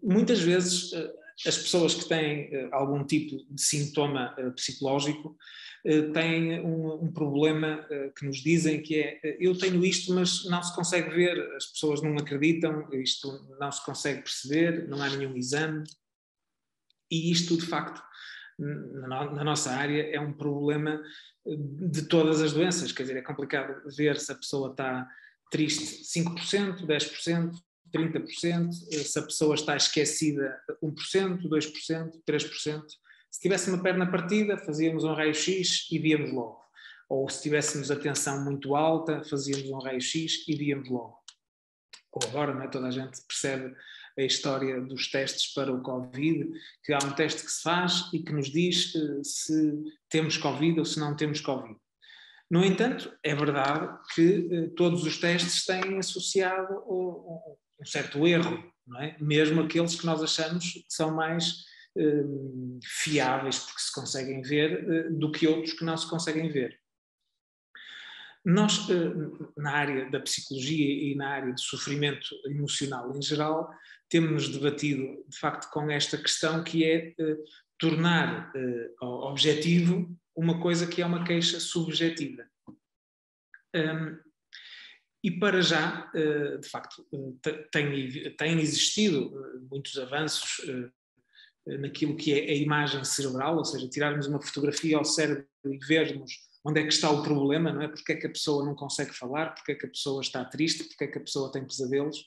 Muitas vezes as pessoas que têm algum tipo de sintoma psicológico têm um problema que nos dizem que é eu tenho isto, mas não se consegue ver, as pessoas não acreditam, isto não se consegue perceber, não há nenhum exame. E isto, de facto, na nossa área é um problema de todas as doenças, quer dizer, é complicado ver se a pessoa está triste 5%, 10%, 30%, se a pessoa está esquecida 1%, 2%, 3%. Se tivesse uma perna partida, fazíamos um raio-x e víamos logo. Ou se tivéssemos a tensão muito alta, fazíamos um raio-x e víamos logo. Ou agora, não é? Toda a gente percebe a história dos testes para o Covid, que há um teste que se faz e que nos diz se temos Covid ou se não temos Covid. No entanto, é verdade que todos os testes têm associado um certo erro, não é? Mesmo aqueles que nós achamos que são mais fiáveis, porque se conseguem ver, do que outros que não se conseguem ver. Nós, na área da psicologia e na área do sofrimento emocional em geral, temos-nos debatido, de facto, com esta questão que é tornar objetivo uma coisa que é uma queixa subjetiva. E para já, de facto, têm existido muitos avanços naquilo que é a imagem cerebral, ou seja, tirarmos uma fotografia ao cérebro e vermos onde é que está o problema, não é? Porque é que a pessoa não consegue falar, porque é que a pessoa está triste, porque é que a pessoa tem pesadelos.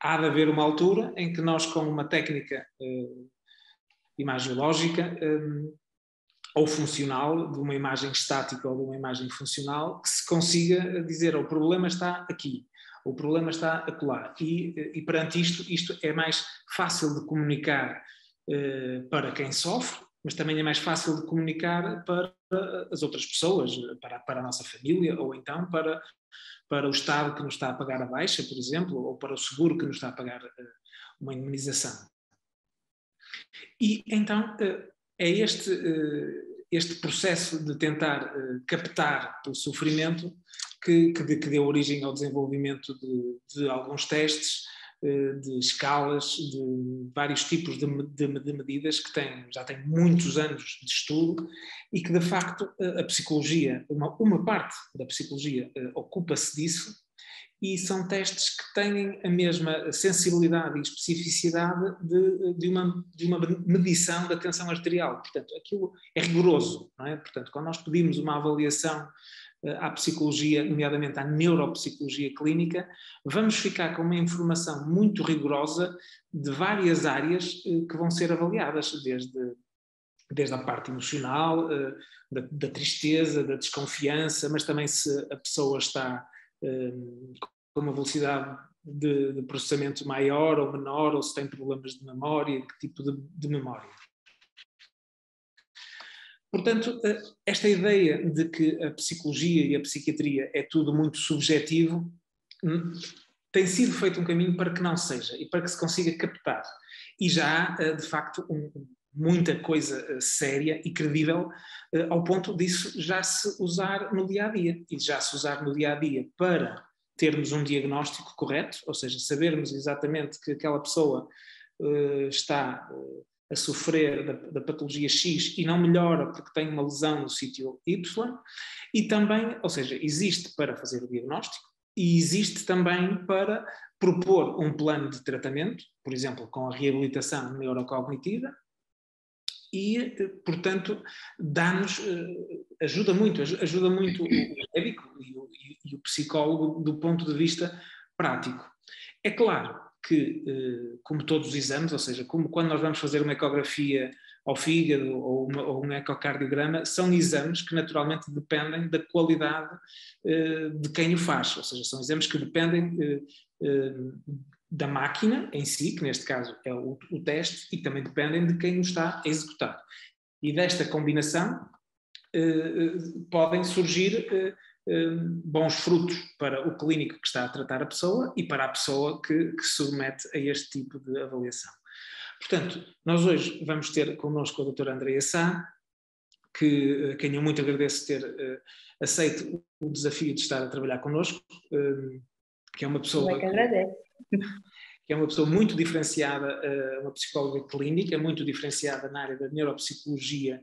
Há de haver uma altura em que nós, com uma técnica imagiológica ou funcional, de uma imagem estática ou de uma imagem funcional, que se consiga dizer o problema está aqui, o problema está acolá. E perante isto é mais fácil de comunicar para quem sofre, mas também é mais fácil de comunicar para as outras pessoas, para a nossa família, ou então para o Estado que nos está a pagar a baixa, por exemplo, ou para o seguro que nos está a pagar uma indemnização. E então é este processo de tentar captar o sofrimento que deu origem ao desenvolvimento de alguns testes, de escalas, de vários tipos de medidas que já têm muitos anos de estudo e que, de facto, a psicologia, uma parte da psicologia ocupa-se disso, e são testes que têm a mesma sensibilidade e especificidade de uma medição da tensão arterial. Portanto, aquilo é rigoroso, não é? Portanto, quando nós pedimos uma avaliação à psicologia, nomeadamente à neuropsicologia clínica, vamos ficar com uma informação muito rigorosa de várias áreas que vão ser avaliadas, desde a parte emocional, da tristeza, da desconfiança, mas também se a pessoa está com uma velocidade de processamento maior ou menor, ou se tem problemas de memória, que tipo de memória. Portanto, esta ideia de que a psicologia e a psiquiatria é tudo muito subjetivo, tem sido feito um caminho para que não seja e para que se consiga captar. E já há, de facto, muita coisa séria e credível ao ponto disso já se usar no dia-a-dia. E já se usar no dia-a-dia para termos um diagnóstico correto, ou seja, sabermos exatamente que aquela pessoa está a sofrer da patologia X e não melhora porque tem uma lesão no sítio Y, e também, ou seja, existe para fazer o diagnóstico e existe também para propor um plano de tratamento, por exemplo, com a reabilitação neurocognitiva, e, portanto, ajuda muito o médico e o psicólogo do ponto de vista prático. É claro que, como todos os exames, ou seja, como quando nós vamos fazer uma ecografia ao fígado ou um ecocardiograma, são exames que naturalmente dependem da qualidade de quem o faz, ou seja, são exames que dependem da máquina em si, que neste caso é o teste, e também dependem de quem o está a executar. E desta combinação podem surgir bons frutos para o clínico que está a tratar a pessoa e para a pessoa que se submete a este tipo de avaliação. Portanto, nós hoje vamos ter connosco a doutora Andreia Sá, a quem eu muito agradeço ter aceito o desafio de estar a trabalhar connosco, que é uma pessoa... Eu que agradeço. que é uma pessoa muito diferenciada, uma psicóloga clínica, muito diferenciada na área da neuropsicologia,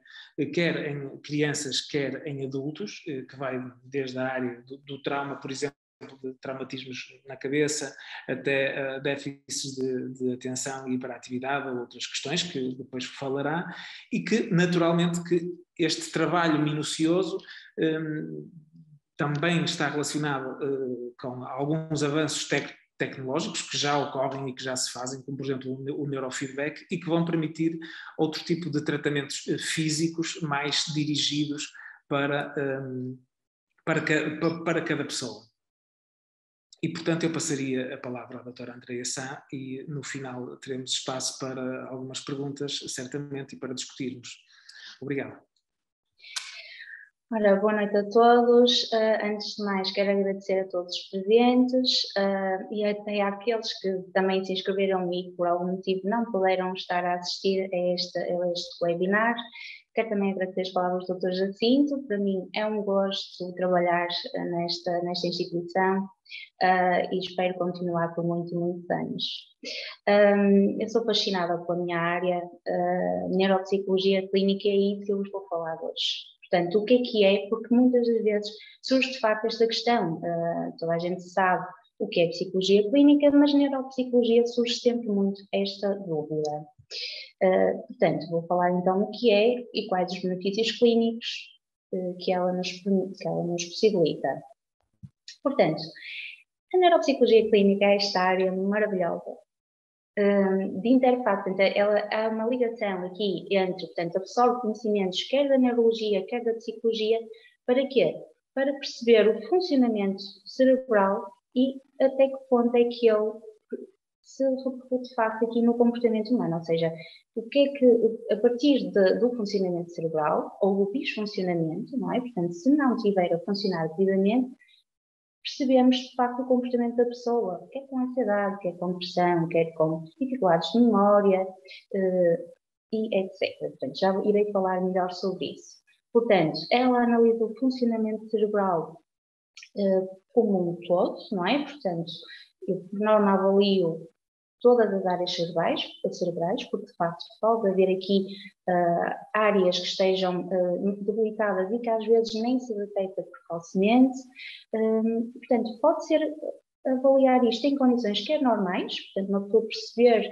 quer em crianças, quer em adultos, que vai desde a área do trauma, por exemplo, de traumatismos na cabeça, até déficits de atenção e hiperatividade, ou outras questões que depois falará, e que, naturalmente, que este trabalho minucioso também está relacionado com alguns avanços tecnológicos que já ocorrem e que já se fazem, como por exemplo o neurofeedback, e que vão permitir outro tipo de tratamentos físicos mais dirigidos para cada pessoa. E, portanto, eu passaria a palavra à doutora Andreia Sá e, no final, teremos espaço para algumas perguntas, certamente, e para discutirmos. Obrigado. Ora, boa noite a todos. Antes de mais, quero agradecer a todos os presentes e até àqueles que também se inscreveram e, por algum motivo, não puderam estar a assistir a este webinar. Quero também agradecer as palavras do Dr. Jacinto. Para mim é um gosto trabalhar nesta instituição e espero continuar por muitos anos. Eu sou fascinada pela minha área, neuropsicologia clínica, e é isso que eu vos vou falar hoje. Portanto, o que é? Porque muitas das vezes surge de facto esta questão. Toda a gente sabe o que é psicologia clínica, mas neuropsicologia surge sempre muito esta dúvida. Portanto, vou falar então o que é e quais os benefícios clínicos que ela nos possibilita. Portanto, a neuropsicologia clínica é esta área maravilhosa de interface. Portanto, há uma ligação aqui entre, portanto, absorve conhecimentos quer da neurologia, quer da psicologia. Para quê? Para perceber o funcionamento cerebral e até que ponto é que ele se repercute de facto aqui no comportamento humano, ou seja, o que é que, a partir do funcionamento cerebral, ou do disfuncionamento, não é? Portanto, se não estiver a funcionar devidamente, percebemos de facto o comportamento da pessoa, quer com ansiedade, quer com depressão, quer com dificuldades de memória, e etc. Portanto, já irei falar melhor sobre isso. Portanto, ela analisa o funcionamento cerebral como um todo, não é? Portanto, eu por norma avalio todas as áreas cerebrais, porque de facto pode haver aqui áreas que estejam debilitadas e que às vezes nem se detecta precocemente. Portanto, pode ser avaliar isto em condições quer normais, portanto, uma pessoa perceber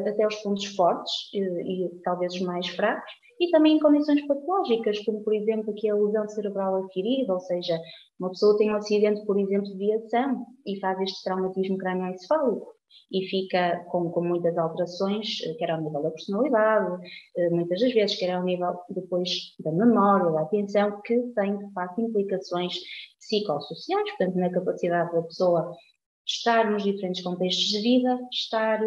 até os pontos fortes e talvez os mais fracos, e também em condições patológicas, como por exemplo aqui a lesão cerebral adquirida, ou seja, uma pessoa tem um acidente, por exemplo, de viação e faz este traumatismo crânioencefálico e fica com muitas alterações, quer ao nível da personalidade, muitas das vezes, quer ao nível depois da memória, da atenção, que tem de facto implicações psicossociais, portanto na capacidade da pessoa estar nos diferentes contextos de vida, estar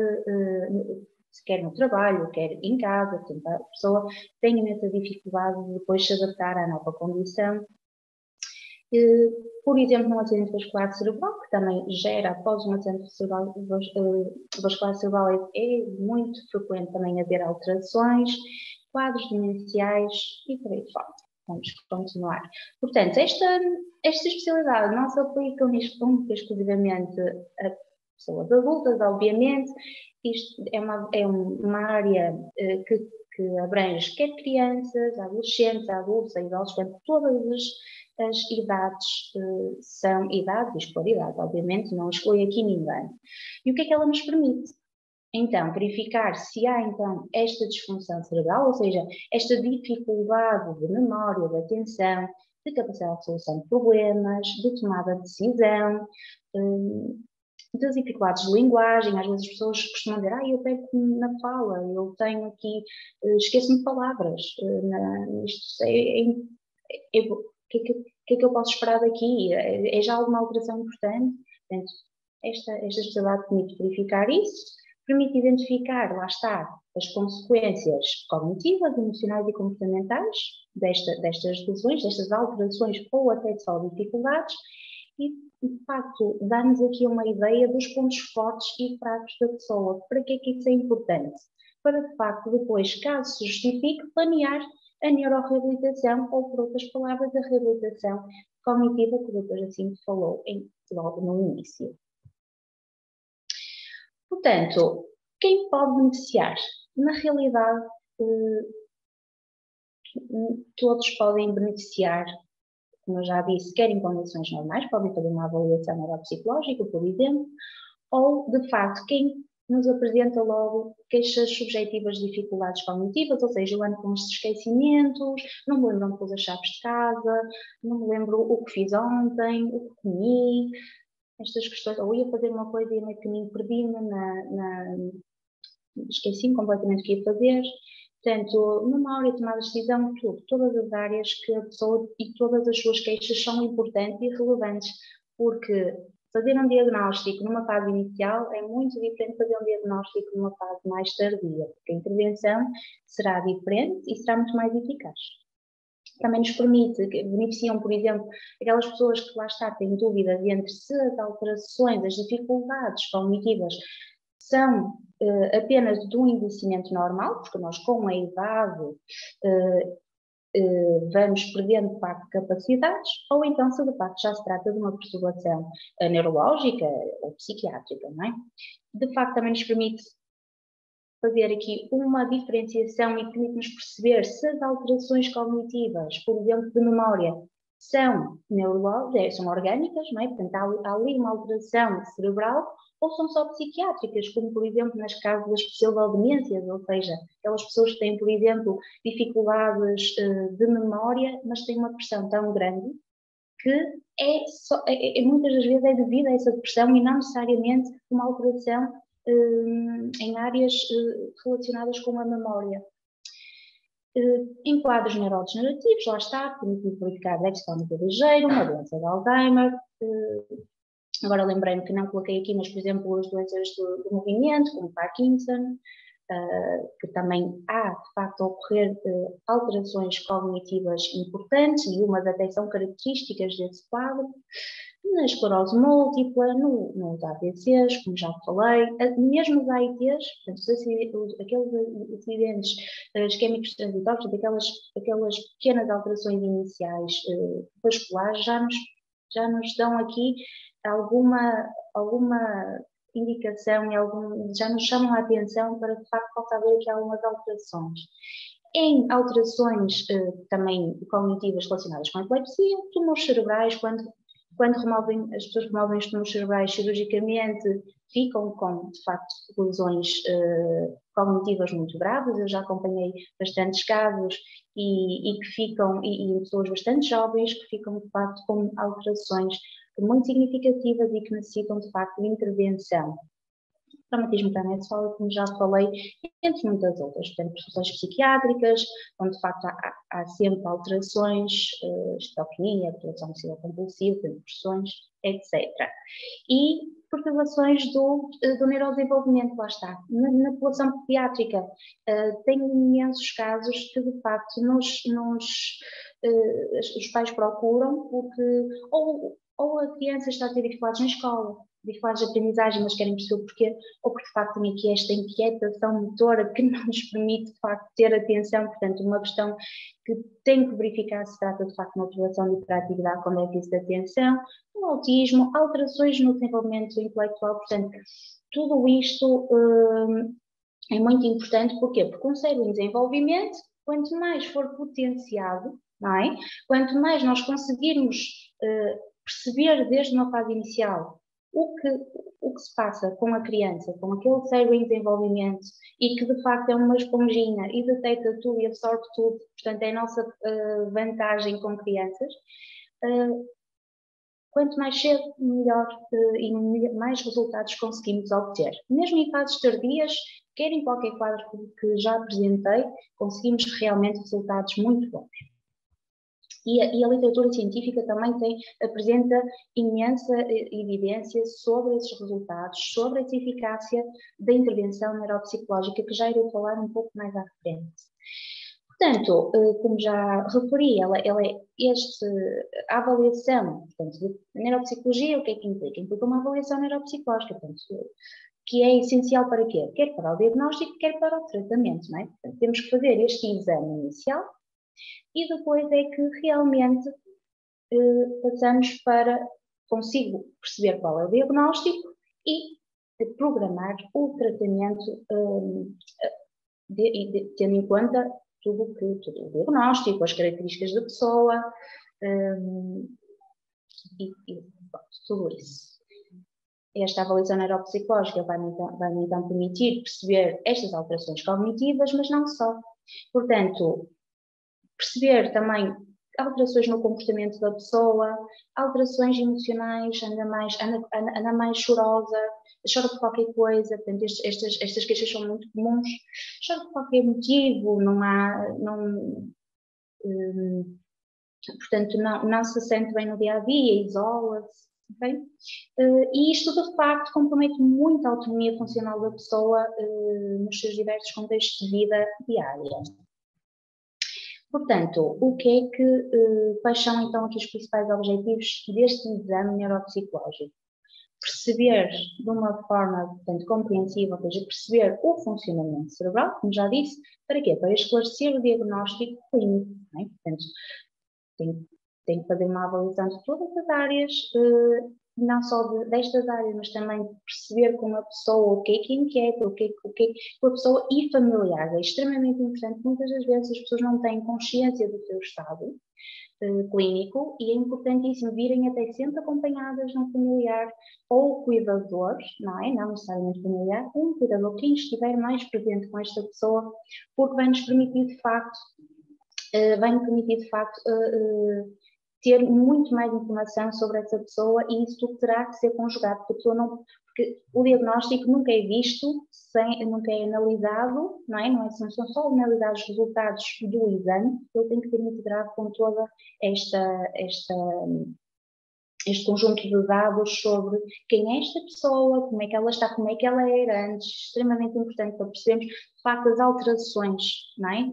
quer no trabalho, quer em casa, portanto a pessoa tem imensa dificuldade de depois se adaptar à nova condição. Por exemplo, num acidente vascular cerebral, que também gera, após um acidente vascular cerebral, é muito frequente também haver alterações, quadros demenciais e por aí fora. Vamos continuar. Portanto, esta especialidade não se aplica única e exclusivamente a pessoas adultas, obviamente. Isto é uma área que abrange quer crianças, adolescentes, adultos, idosos, portanto, todas as idades são idades e escolaridade, obviamente, não exclui aqui ninguém. E o que é que ela nos permite? Então, verificar se há então esta disfunção cerebral, ou seja, esta dificuldade de memória, de atenção, de capacidade de solução de problemas, de tomada de decisão, das dificuldades de linguagem. Às vezes as pessoas costumam dizer, eu perco-me na fala, eu tenho aqui, esqueço-me de palavras, o que é que eu posso esperar daqui? É já alguma alteração importante? Portanto, esta especialidade permite verificar isso, permite identificar, lá está, as consequências cognitivas, emocionais e comportamentais destas lesões, destas alterações ou até só dificuldades, e de facto dá-nos aqui uma ideia dos pontos fortes e fracos da pessoa. Para que é que isso é importante? Para de facto depois, caso se justifique, planear a neuroreabilitação, ou por outras palavras, a reabilitação cognitiva que o Dr. Jacinto falou logo no início. Portanto, quem pode beneficiar? Na realidade, todos podem beneficiar, como eu já disse, quer em condições normais, podem fazer uma avaliação neuropsicológica, por exemplo, ou, de facto, quem nos apresenta logo queixas subjetivas de dificuldades cognitivas, ou seja, eu ando com estes esquecimentos, não me lembro onde pus as chaves de casa, não me lembro o que fiz ontem, o que comi, estas questões, ou ia fazer uma coisa e a meio caminho perdi-me, esqueci-me completamente o que ia fazer. Portanto, numa hora de tomar a decisão, todas as áreas que a pessoa e todas as suas queixas são importantes e relevantes, porque fazer um diagnóstico numa fase inicial é muito diferente de fazer um diagnóstico numa fase mais tardia, porque a intervenção será diferente e será muito mais eficaz. Também nos permite, beneficiam, por exemplo, aquelas pessoas que lá está têm dúvidas entre se as alterações, as dificuldades cognitivas são apenas de um envelhecimento normal, porque nós com a idade vamos perdendo de facto capacidades, ou então se de facto já se trata de uma perturbação neurológica ou psiquiátrica, não é? De facto também nos permite fazer aqui uma diferenciação e permite-nos perceber se as alterações cognitivas, por exemplo, de memória, são neurológicas, são orgânicas, não é? Portanto, há ali uma alteração cerebral, ou são só psiquiátricas, como por exemplo nas casos das pseudodemências, ou seja, aquelas pessoas que têm, por exemplo, dificuldades de memória, mas têm uma depressão tão grande que muitas das vezes é devido a essa depressão e não necessariamente uma alteração em áreas relacionadas com a memória. Em quadros neurodegenerativos, lá está, permitido verificar déficit cognitivo ligeiro, uma doença de Alzheimer. Agora lembrei-me que não coloquei aqui, mas por exemplo as doenças do movimento, como Parkinson, que também há de facto a ocorrer alterações cognitivas importantes e umas até são características desse quadro. Na esclerose múltipla, nos AVCs, como já falei, mesmo os AITs, portanto, aqueles acidentes isquémicos transitórios, aquelas pequenas alterações iniciais vasculares já nos dão aqui alguma indicação e já nos chamam a atenção para de facto possa haver aqui algumas alterações. Em alterações também cognitivas relacionadas com a epilepsia, tumores cerebrais, quando as pessoas removem os tumores cerebrais cirurgicamente, ficam com, de facto, lesões cognitivas muito graves. Eu já acompanhei bastantes casos e que ficam, e pessoas bastante jovens, que ficam, de facto, com alterações muito significativas e que necessitam, de facto, de intervenção. Traumatismo cranioencefálico, como já falei, entre muitas outras, portanto, percussões psiquiátricas, onde de facto há sempre alterações, esquizofrenia, perturbação obsessiva-compulsiva, depressões, etc. E perturbações do neurodesenvolvimento, lá está. Na população pediátrica, tem imensos casos que de facto os pais procuram porque ou a criança está a ter dificuldades na escola, dificuldades de aprendizagem, mas querem perceber o porquê, ou porque de facto tem aqui esta inquietação motora que não nos permite de facto ter atenção, portanto uma questão que tem que verificar se trata de facto de uma alteração de hiperatividade com déficit de atenção, um autismo, alterações no desenvolvimento intelectual, portanto tudo isto é muito importante, porquê? Porque um cérebro em desenvolvimento, quanto mais for potenciado, não é? Quanto mais nós conseguirmos perceber desde uma fase inicial o que se passa com a criança, com aquele cérebro em desenvolvimento e que de facto é uma esponjinha e detecta tudo e absorve tudo, portanto é a nossa vantagem com crianças, quanto mais cedo, melhor e mais resultados conseguimos obter. Mesmo em fases tardias, quer em qualquer quadro que já apresentei, conseguimos realmente resultados muito bons. E a literatura científica também apresenta imensa evidência sobre esses resultados, sobre essa eficácia da intervenção neuropsicológica, que já irei falar um pouco mais à frente. Portanto, como já referi, a avaliação, portanto, de neuropsicologia, o que é que implica? Implica uma avaliação neuropsicológica, portanto, que é essencial para quê? Quer para o diagnóstico, quer para o tratamento, não é? Portanto, temos que fazer este exame inicial, e depois é que realmente passamos para consigo perceber qual é o diagnóstico e programar o tratamento tendo em conta tudo o diagnóstico, as características da pessoa tudo isso. Esta avaliação neuropsicológica vai-me então permitir perceber estas alterações cognitivas, mas não só. Portanto, perceber também alterações no comportamento da pessoa, alterações emocionais, anda mais chorosa, chora por qualquer coisa, portanto, estas queixas são muito comuns, chora por qualquer motivo, portanto, não se sente bem no dia-a-dia, isola-se. Okay? E isto, de facto, compromete muito a autonomia funcional da pessoa nos seus diversos contextos de vida diária. Portanto, quais são então aqui os principais objetivos deste exame neuropsicológico? Perceber de uma forma, portanto, compreensível, ou seja, perceber o funcionamento cerebral, como já disse, para quê? Para esclarecer o diagnóstico clínico. Não é? Portanto, tem que fazer uma avaliação de todas as áreas, não só destas áreas, mas também perceber com a pessoa o que é que inquieta, o que é com a pessoa e familiares. É extremamente importante. Muitas das vezes as pessoas não têm consciência do seu estado clínico e é importantíssimo virem até sempre acompanhadas de um familiar ou cuidador, não é? Não necessariamente familiar, um cuidador, quem estiver mais presente com esta pessoa, porque vai-nos permitir de facto ter muito mais informação sobre essa pessoa e isso terá que ser conjugado, porque o diagnóstico nunca é visto, nunca é analisado, não é? Não são só analisados os resultados do exame, ele tem que ser integrado com todo este conjunto de dados sobre quem é esta pessoa, como é que ela está, como é que ela era antes, extremamente importante para percebermos de facto as alterações, não é?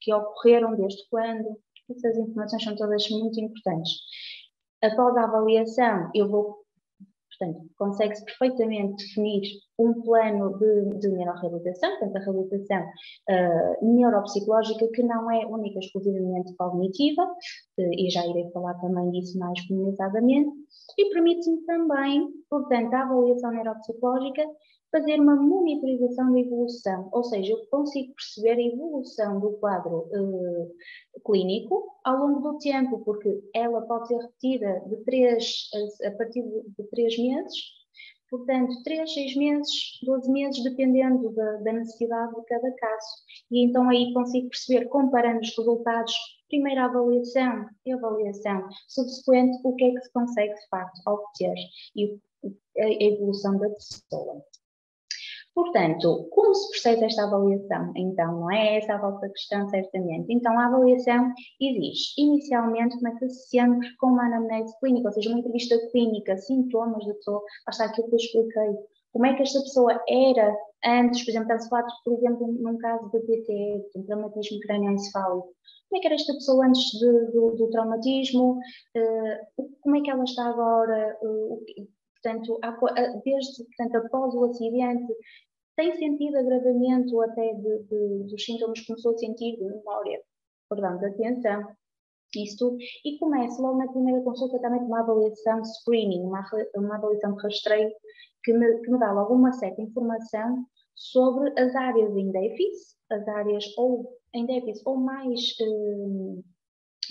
Que ocorreram desde quando. Essas informações são todas muito importantes. Após a avaliação, portanto, consegue-se perfeitamente definir um plano de neuroreabilitação, portanto, a reabilitação neuropsicológica, que não é única e exclusivamente cognitiva, e já irei falar também disso mais pormenorizadamente, e permite-me também, portanto, a avaliação neuropsicológica, fazer uma monitorização da evolução, ou seja, eu consigo perceber a evolução do quadro clínico ao longo do tempo, porque ela pode ser repetida a partir de 3 meses, portanto, 3, 6 meses, 12 meses, dependendo da necessidade de cada caso. E então aí consigo perceber, comparando os resultados, primeira avaliação e avaliação subsequente, o que é que se consegue de facto obter e a evolução da pessoa. Portanto, como se processa esta avaliação? Então, não é essa a vossa questão, certamente. Então, a avaliação exige, inicialmente, começa-se sempre com uma anamnese clínica, ou seja, uma entrevista clínica, sintomas da pessoa, basta aquilo que eu expliquei. Como é que esta pessoa era antes, por exemplo, está-se por exemplo, num caso de PTE, um traumatismo crânioencefálico. Como é que era esta pessoa antes do traumatismo? Como é que ela está agora? Portanto, após o acidente, tem sentido agravamento até dos sintomas que começou a sentir de memória, perdão, de atenção, isso tudo. E começa logo na primeira consulta também com uma avaliação screening, uma avaliação de rastreio que me dá logo uma certa informação sobre as áreas em déficit, as áreas ou em déficit ou mais... que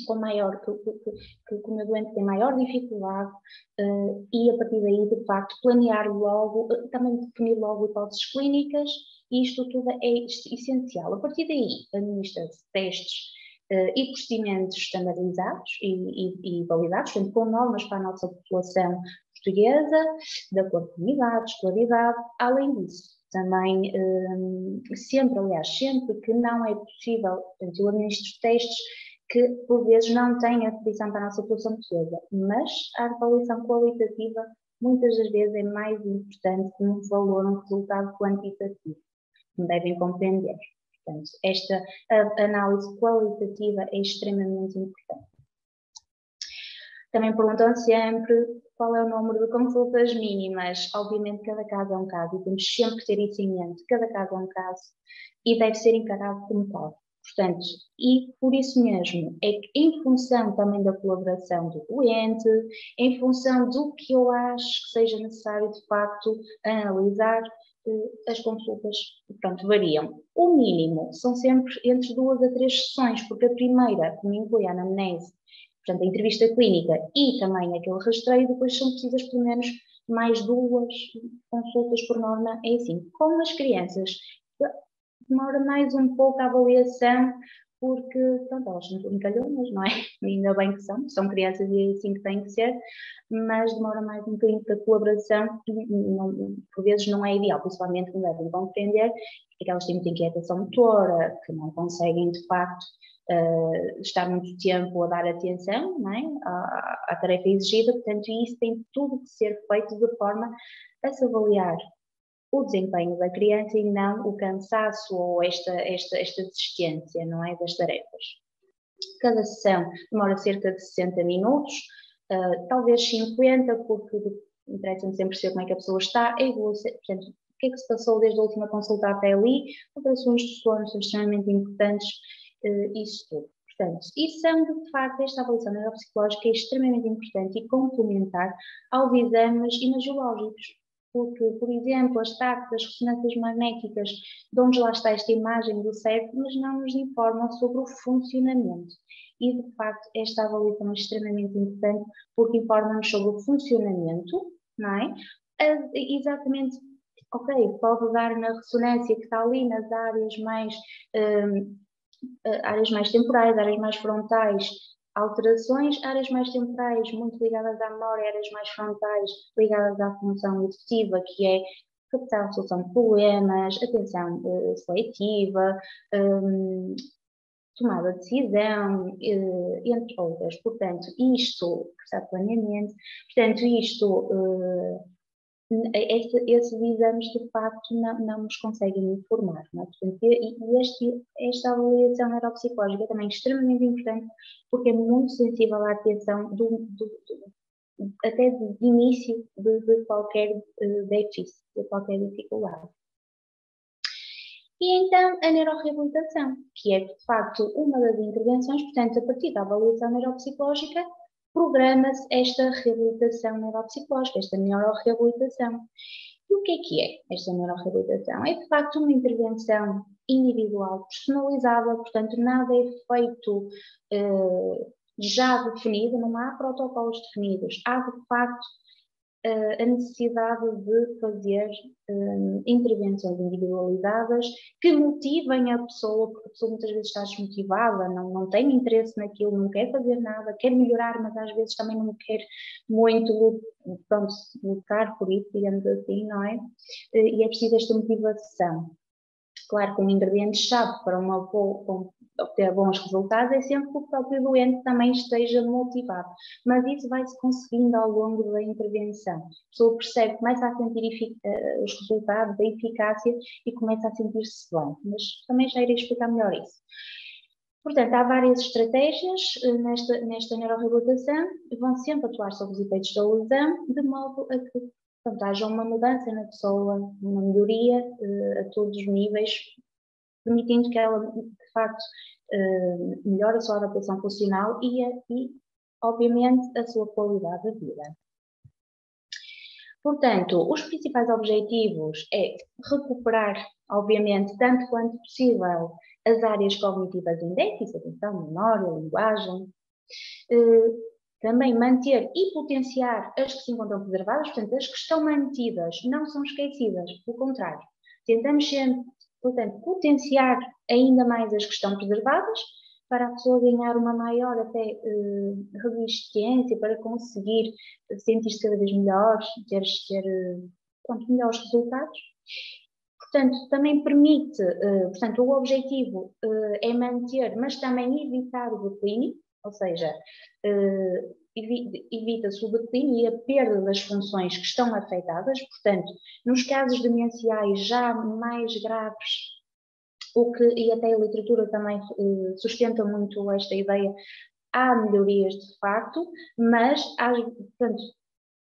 o meu doente tem maior dificuldade e a partir daí, de facto, planear logo, também definir logo hipóteses clínicas e isto tudo é essencial. A partir daí, administra-se testes e procedimentos standardizados e validados, portanto, com normas para a nossa população portuguesa, de acordo com idade, escolaridade. Além disso, também, sempre que não é possível, portanto, eu administro testes que, por vezes, não têm atribuição para a nossa população portuguesa, mas a avaliação qualitativa, muitas das vezes, é mais importante que um valor, um resultado quantitativo, como devem compreender. Portanto, esta análise qualitativa é extremamente importante. Também perguntam sempre qual é o número de consultas mínimas. Obviamente, cada caso é um caso e temos sempre que ter isso em mente. Cada caso é um caso e deve ser encarado como tal. Portanto, e por isso mesmo, é que em função também da colaboração do doente, em função do que eu acho que seja necessário de facto analisar, as consultas, pronto, variam. O mínimo são sempre entre 2 a 3 sessões, porque a primeira, que me inclui a anamnese, portanto, a entrevista clínica e também aquele rastreio, depois são precisas pelo menos mais 2 consultas por norma, é assim. Com as crianças, demora mais um pouco a avaliação, porque, pronto, elas são brincalhonas, não é? Ainda bem que são crianças e é assim que tem que ser, mas demora mais um bocadinho para a colaboração, por vezes não é ideal, principalmente quando devem compreender que elas têm muita inquietação motora, que não conseguem, de facto, estar muito tempo a dar atenção, não é? À tarefa exigida, portanto, isso tem tudo que ser feito de forma a se avaliar o desempenho da criança e não o cansaço ou esta desistência, não é, das tarefas. Cada sessão demora cerca de 60 minutos, talvez 50, porque interessa-me sempre saber como é que a pessoa está, portanto, o que é que se passou desde a última consulta até ali, alterações de sono são extremamente importantes, isso tudo. Portanto, e sendo de facto esta avaliação neuropsicológica é extremamente importante e complementar aos exames imagiológicos. Porque, por exemplo, as TACs, as ressonâncias magnéticas, dão-nos lá está esta imagem do cérebro, mas não nos informam sobre o funcionamento. E, de facto, esta avaliação é extremamente importante porque informa-nos sobre o funcionamento, não é? Exatamente, ok, pode dar na ressonância que está ali nas áreas mais temporais, áreas mais frontais, alterações, áreas mais temporais muito ligadas à memória, áreas mais frontais ligadas à função executiva, que é captar a resolução de problemas, atenção seletiva, tomada de decisão, entre outras. Portanto, isto, processo de planeamento, portanto, esses exames de facto não nos conseguem informar. Não é? Portanto, esta avaliação neuropsicológica também é extremamente importante porque é muito sensível à atenção até de início de qualquer déficit, de qualquer dificuldade. E então a neuroreabilitação, que é de facto uma das intervenções, portanto, a partir da avaliação neuropsicológica, programa-se esta reabilitação neuropsicológica, esta neuroreabilitação. E o que é esta neuroreabilitação? É de facto uma intervenção individual, personalizada, portanto nada é feito já definido, não há protocolos definidos, há de facto a necessidade de fazer intervenções individualizadas que motivem a pessoa, porque a pessoa muitas vezes está desmotivada, não tem interesse naquilo, não quer fazer nada, quer melhorar, mas às vezes também não quer muito lutar por isso, digamos assim, não é? E é preciso esta motivação. Claro que um ingrediente-chave para obter bons resultados é sempre que o próprio doente também esteja motivado. Mas isso vai-se conseguindo ao longo da intervenção. A pessoa percebe, começa a sentir os resultados, a eficácia e começa a sentir-se bem. Mas também já irei explicar melhor isso. Portanto, há várias estratégias nesta neuroreabilitação e vão sempre atuar sobre os efeitos da lesão, de modo a que haja uma mudança na pessoa, uma melhoria a todos os níveis, permitindo que ela, de facto, melhore a sua adaptação funcional e, obviamente, a sua qualidade de vida. Portanto, os principais objetivos é recuperar, obviamente, tanto quanto possível, as áreas cognitivas em déficit, atenção, memória, linguagem, também manter e potenciar as que se encontram preservadas, portanto, as que estão mantidas não são esquecidas, pelo contrário. Tentamos sempre, portanto, potenciar ainda mais as que estão preservadas para a pessoa ganhar uma maior até resistência, para conseguir sentir-se cada vez melhor, ter melhores resultados. Portanto, também permite, portanto, o objetivo é manter, mas também evitar o declínio, ou seja, evita-se o declínio e a perda das funções que estão afetadas. Portanto, nos casos demenciais já mais graves, e até a literatura também sustenta muito esta ideia, há melhorias de facto, mas portanto,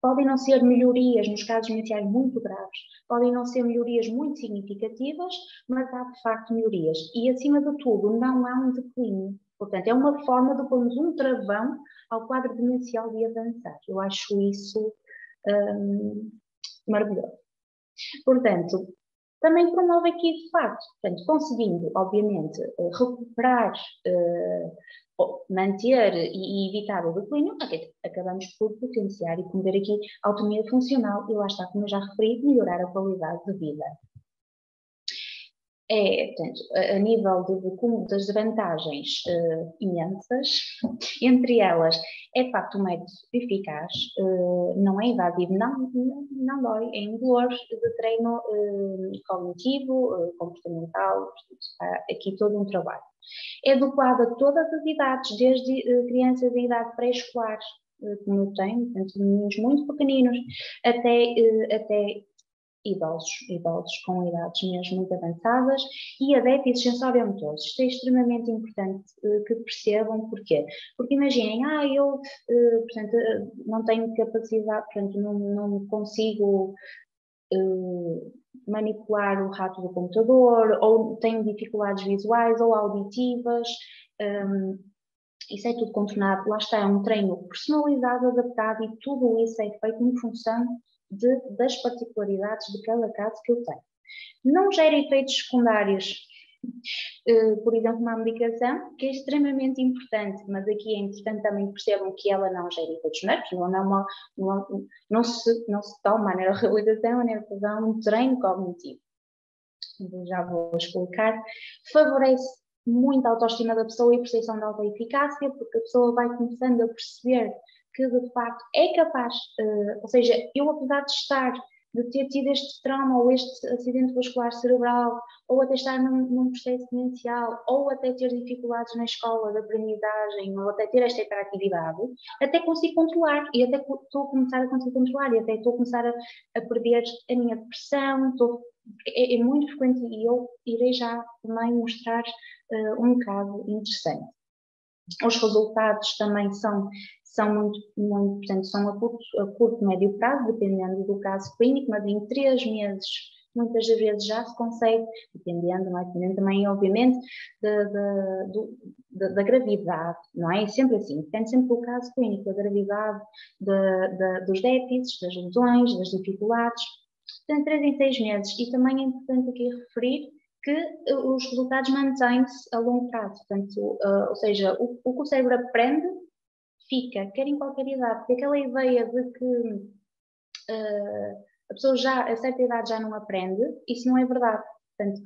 Podem não ser melhorias, nos casos iniciais, muito graves, podem não ser melhorias muito significativas, mas há de facto melhorias. E, acima de tudo, não há um declínio. Portanto, é uma forma de pormos um travão ao quadro demencial de avançar. Eu acho isso maravilhoso. Portanto, também promove aqui, de facto, portanto, conseguindo, obviamente, recuperar, manter e evitar o declínio, acabamos por potenciar e promover aqui a autonomia funcional e lá está, como eu já referi, melhorar a qualidade de vida. Portanto, a nível das vantagens imensas, entre elas, é de facto um método eficaz, não é invasivo, não dói, é indolor, de treino cognitivo, comportamental, está aqui todo um trabalho. É adequado a todas as idades, desde crianças em idade pré-escolar, como eu tenho, portanto, meninos muito pequeninos, até idosos com idades mesmo muito avançadas e a déficit sensório-motoros. Isto é extremamente importante que percebam. Porquê? Porque imaginem, eu portanto, não tenho capacidade, portanto, não consigo manipular o rato do computador, ou tenho dificuldades visuais ou auditivas. Isso é tudo contornado. Lá está, é um treino personalizado, adaptado e tudo isso é feito em função das particularidades de cada caso que eu tenho. Não gera efeitos secundários, por exemplo, uma medicação, que é extremamente importante, mas aqui é importante também que percebam que ela não gera efeitos negativos, não se toma a neuroreabilitação, a neurofação é um treino cognitivo. Já vou explicar. Favorece muito a autoestima da pessoa e a percepção da autoeficácia, porque a pessoa vai começando a perceber que de facto é capaz, ou seja, eu apesar de ter tido este trauma ou este acidente vascular cerebral, ou até estar num processo demencial, ou até ter dificuldades na escola de aprendizagem, ou até ter esta hiperatividade, até consigo controlar, e até estou a começar a conseguir controlar, e até estou a começar a perder a minha depressão, é muito frequente, e eu irei já também mostrar um caso interessante. Os resultados também são muito, portanto, são a curto, médio prazo, dependendo do caso clínico, mas em 3 meses, muitas vezes já se consegue, dependendo também, obviamente, da gravidade, não é? É sempre assim, depende sempre do caso clínico, da gravidade, dos déficits, das lesões, das dificuldades. Portanto, 3 em 6 meses. E também é importante aqui referir que os resultados mantêm-se a longo prazo. Portanto, ou seja, o que o cérebro aprende fica, quer em qualquer idade, porque aquela ideia de que a pessoa já a certa idade já não aprende, isso não é verdade. Portanto,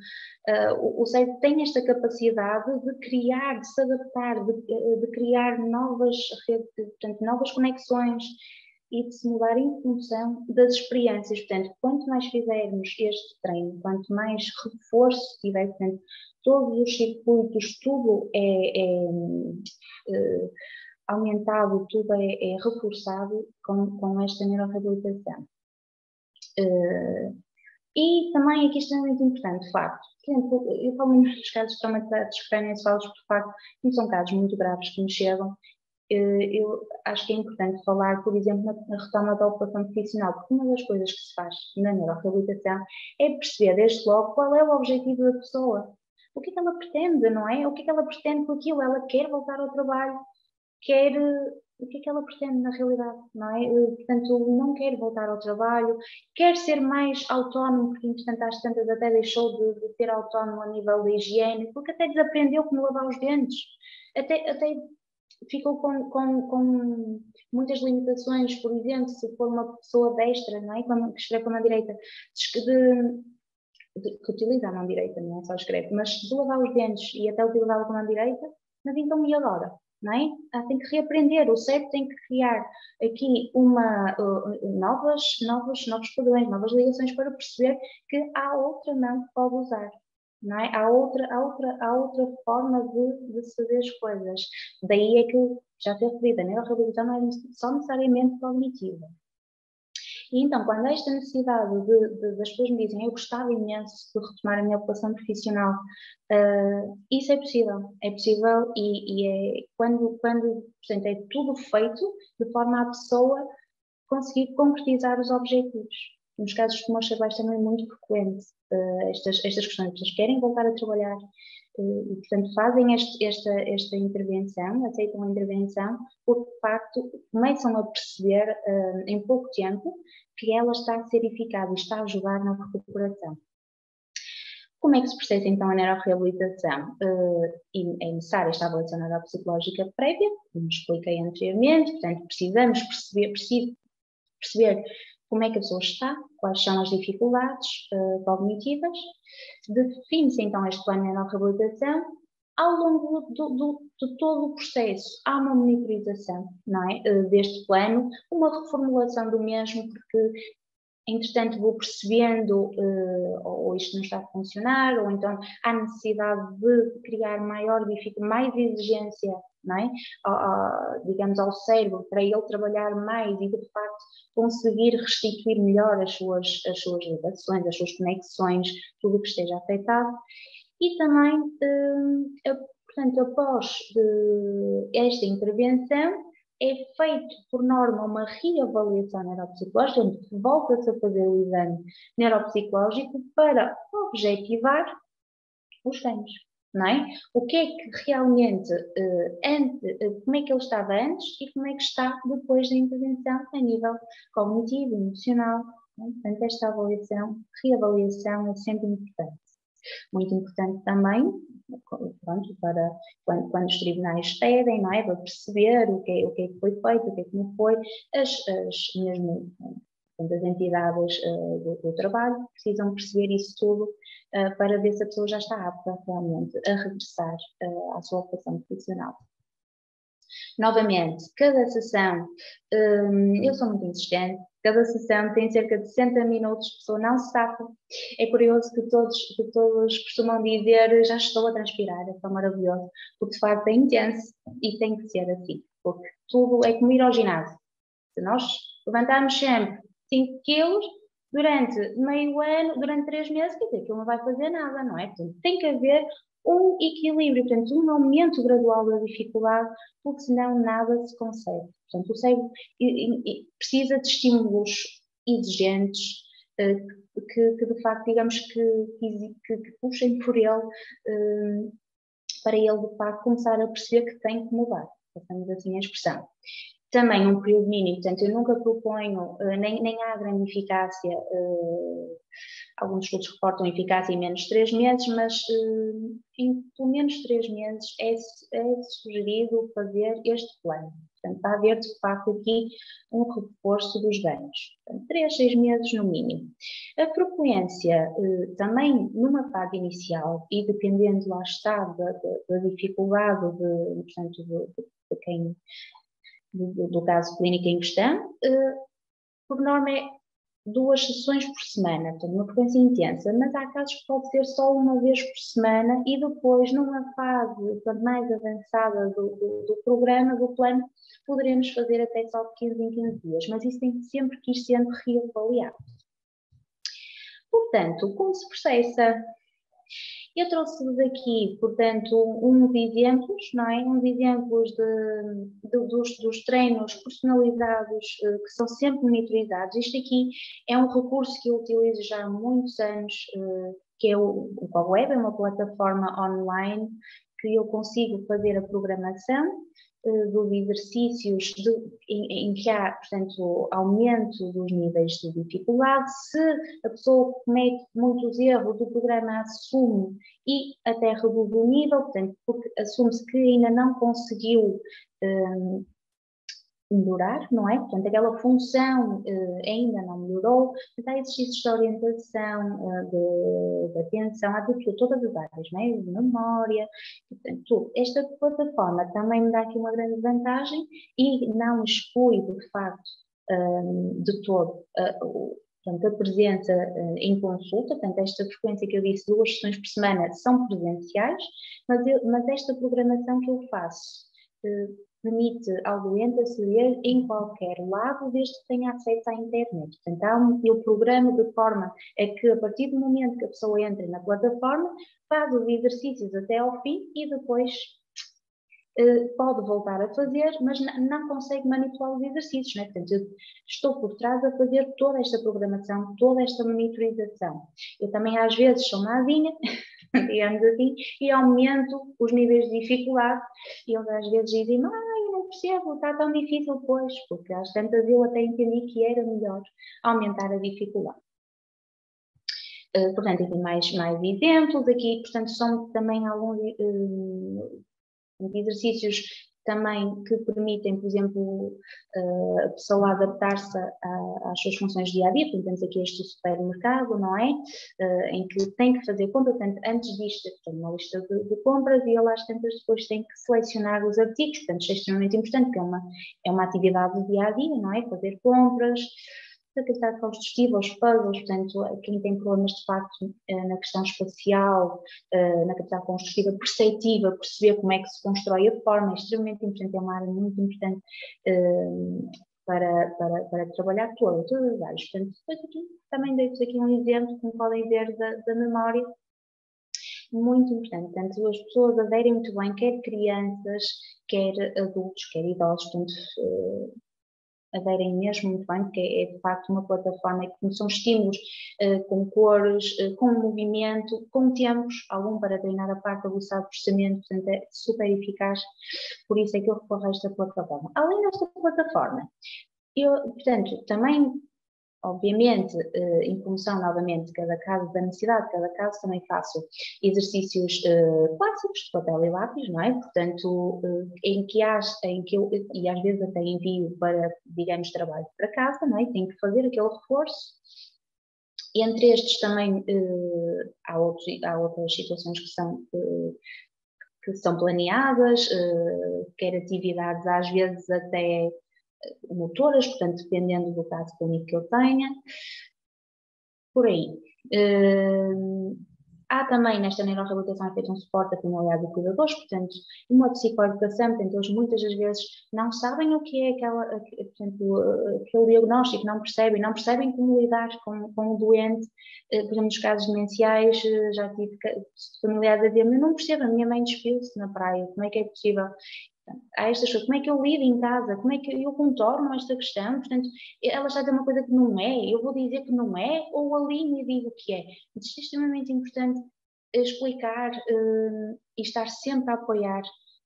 o cérebro tem esta capacidade de criar, de se adaptar, de criar novas redes, portanto, novas conexões e de se mudar em função das experiências. Portanto, quanto mais fizermos este treino, quanto mais reforço tiver, portanto, todos os circuitos, tudo é aumentado, tudo é reforçado com esta neuroreabilitação. E também aqui extremamente importante, de facto, por exemplo, eu falo nos casos traumatizados crânioencefálicos, porque de facto não são casos muito graves que nos chegam. Eu acho que é importante falar, por exemplo, na retoma da ocupação profissional, porque uma das coisas que se faz na neuroreabilitação é perceber desde logo qual é o objetivo da pessoa. O que é que ela pretende, não é? O que é que ela pretende com aquilo? Ela quer voltar ao trabalho, o que é que ela pretende na realidade, não é? Portanto, não quer voltar ao trabalho, quer ser mais autónomo, porque entretanto às tantas até deixou de ser autónomo a nível da higiene, porque até desaprendeu como lavar os dentes, até ficou com muitas limitações, por exemplo, se for uma pessoa destra, não é? Que escreve com a mão direita, que utiliza a mão direita, não é só escreve, mas de lavar os dentes e até utilizá-la com a mão direita, mas então e agora? Não é? Tem que reaprender, o cérebro tem que criar aqui novos padrões, novas ligações para perceber que há outra mão que pode usar. Não é? Há outra forma de se fazer as coisas. Daí é que eu já te referi, a neuroreabilitação não é só necessariamente cognitiva. E então, quando há esta necessidade das pessoas me dizem eu gostava imenso de retomar a minha ocupação profissional, isso é possível e é quando portanto, é tudo feito de forma a pessoa conseguir concretizar os objetivos. Nos casos de tumores cerebrais também é muito frequente estas questões. As pessoas querem voltar a trabalhar e, portanto, fazem esta intervenção, aceitam a intervenção, porque, de facto, começam a perceber em pouco tempo que ela está a ser eficaz e está a ajudar na recuperação. Como é que se processa então a neuroreabilitação? É necessária esta avaliação neuropsicológica prévia, como expliquei anteriormente, portanto precisamos perceber como é que a pessoa está, quais são as dificuldades cognitivas, define-se então este plano de neuroreabilitação. Ao longo de todo o processo há uma monitorização, não é, deste plano, uma reformulação do mesmo, porque entretanto vou percebendo ou isto não está a funcionar, ou então há necessidade de criar mais exigência, não é? Digamos, ao cérebro, para ele trabalhar mais e de facto conseguir restituir melhor as suas ligações, as suas conexões, tudo o que esteja afetado. E também, portanto, após esta intervenção, é feito, por norma, uma reavaliação neuropsicológica, onde volta-se a fazer o exame neuropsicológico para objetivar os ganhos, não é? O que é que realmente, como é que ele estava antes e como é que está depois da intervenção a nível cognitivo, emocional, não é? Portanto, esta reavaliação é sempre importante. Muito importante também, pronto, para quando os tribunais pedem, não é? Para perceber o que é que foi feito, o que é que não foi, as entidades do trabalho precisam perceber isso tudo para ver se a pessoa já está apta realmente a regressar à sua ocupação profissional. Novamente, cada sessão, eu sou muito insistente, cada sessão tem cerca de 60 minutos, a pessoa não se safa. É curioso que todos costumam dizer, já estou a transpirar, é tão maravilhoso, porque de facto é intenso e tem que ser assim, porque tudo é como ir ao ginásio. Se nós levantarmos sempre 5 quilos, durante meio ano, durante 3 meses, quer dizer, aquilo não vai fazer nada, não é? Portanto, tem que haver um equilíbrio, portanto, um aumento gradual da dificuldade, porque senão nada se consegue. Portanto, o cérebro precisa de estímulos exigentes que de facto, digamos que puxem por ele para ele, de facto, começar a perceber que tem que mudar, passamos assim a expressão. Também um período mínimo, portanto, eu nunca proponho, nem há grande eficácia, alguns estudos reportam eficácia em menos de 3 meses, mas em pelo menos 3 meses é sugerido fazer este plano. Portanto, para haver de facto aqui um reforço dos ganhos. Portanto, 3, 6 meses no mínimo. A frequência também numa fase inicial e dependendo lá está da dificuldade de quem do caso clínico em questão, por norma é 2 sessões por semana, portanto uma frequência intensa, mas há casos que pode ser só uma vez por semana e depois numa fase mais avançada do programa, do plano, poderemos fazer até só de 15 em 15 dias, mas isso tem sempre que ir sendo reavaliado. Portanto, como se processa? Eu trouxe-vos aqui, portanto, uns exemplos, não é? Uns exemplos dos treinos personalizados que são sempre monitorizados. Isto aqui é um recurso que eu utilizo já há muitos anos, que é o CogWeb, é uma plataforma online que eu consigo fazer a programação dos exercícios em que há, portanto, aumento dos níveis de dificuldade. Se a pessoa comete muitos erros, o programa assume e até reduz o nível, portanto, porque assume-se que ainda não conseguiu melhorar, não é? Portanto, aquela função ainda não melhorou, mas há exercícios de orientação, de atenção, há de todas as áreas, não é? De memória, portanto, esta plataforma também me dá aqui uma grande vantagem e não exclui, de facto, de todo, portanto, a presença em consulta, portanto, esta frequência que eu disse, 2 sessões por semana, são presenciais, mas esta programação que eu faço permite ao doente aceder em qualquer lado, desde que tenha acesso à internet. Portanto, eu programo de forma a que, a partir do momento que a pessoa entra na plataforma, faz os exercícios até ao fim e depois pode voltar a fazer, mas não consegue manipular os exercícios, não é? Portanto, eu estou por trás a fazer toda esta programação, toda esta monitorização. Eu também às vezes sou mazinha, digamos assim, e aumento os níveis de dificuldade, e eles às vezes dizem, eu não percebo, está tão difícil, pois, porque às tantas eu até entendi que era melhor aumentar a dificuldade. Portanto, aqui mais exemplos, aqui, portanto, são também alguns exercícios também que permitem, por exemplo, a pessoa adaptar-se às suas funções dia a dia. Portanto, temos aqui este supermercado, não é? Em que tem que fazer compra, portanto, antes disto, tem uma lista de compras e ele às tantas depois tem que selecionar os artigos. Portanto, isto é extremamente importante, porque é uma atividade do dia a dia, não é? Fazer compras, a questão construtiva, os puzzles, portanto, quem tem problemas de facto na questão espacial, na questão construtiva, perceptiva, perceber como é que se constrói a forma, é extremamente importante, é uma área muito importante para trabalhar todas as áreas. Portanto, depois aqui também dei-vos aqui um exemplo, como podem ver, da memória, muito importante. Portanto, as pessoas aderem muito bem, quer crianças, quer adultos, quer idosos, portanto, aderem mesmo muito bem, porque é de facto uma plataforma que são estímulos com cores, com movimento, com tempos, algum para treinar a parte da velocidade de processamento, portanto é super eficaz, por isso é que eu recorro a esta plataforma. Além desta plataforma, portanto, também, obviamente, em função novamente de cada caso, da necessidade de cada caso, também faço exercícios clássicos de papel e lápis, não é? Portanto, em que eu, e às vezes até envio para, digamos, trabalho para casa, não é? Tenho que fazer aquele reforço. Entre estes também há outras situações que são planeadas, quer atividades às vezes até motoras, portanto, dependendo do caso clínico que eu tenha, por aí. Há também nesta neuroreabilitação feito um suporte à familiares e cuidadores, portanto, uma psicoeducação, portanto, eles muitas das vezes não sabem o que é aquele diagnóstico, não percebem como lidar com o doente. Por exemplo, nos casos demenciais, já tive familiares a dizer-me, eu não percebo, a minha mãe despiu-se na praia, como é que é possível? Há estas coisas, como é que eu lido em casa, como é que eu contorno esta questão, portanto, ela está a dizer uma coisa que não é, eu vou dizer que não é, ou alinho e digo que é. Isto é extremamente importante explicar e estar sempre a apoiar.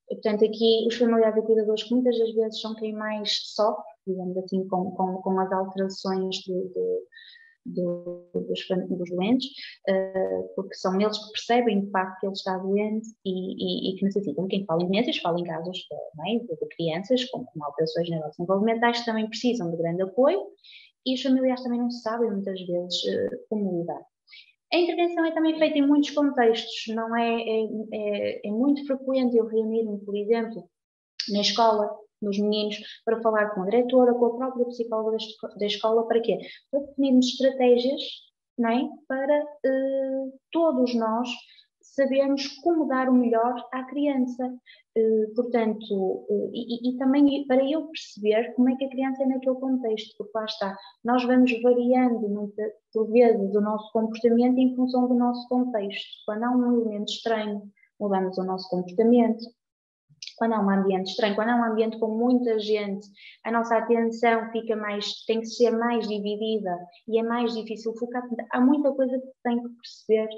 Portanto, aqui os familiares e cuidadores, que muitas das vezes são quem mais sofre, digamos assim, com as alterações dos doentes, porque são eles que percebem de facto que ele está doente e que necessitam. Quem fala em demências, fala em casos de crianças com alterações neurodesenvolvimentais que também precisam de grande apoio e os familiares também não sabem muitas vezes como lidar. A intervenção é também feita em muitos contextos, não é muito frequente eu reunir-me, por exemplo, na escola, nos meninos, para falar com a diretora, com a própria psicóloga da escola, para quê? Para definirmos estratégias, não é? Para todos nós sabermos como dar o melhor à criança. Portanto, e também para eu perceber como é que a criança é naquele contexto, porque lá está, nós vamos variando por vezes o nosso comportamento em função do nosso contexto. Quando há um elemento estranho, mudamos o nosso comportamento. Quando há um ambiente estranho, quando há um ambiente com muita gente, a nossa atenção tem que ser mais dividida e é mais difícil focar. Há muita coisa que tem que perceber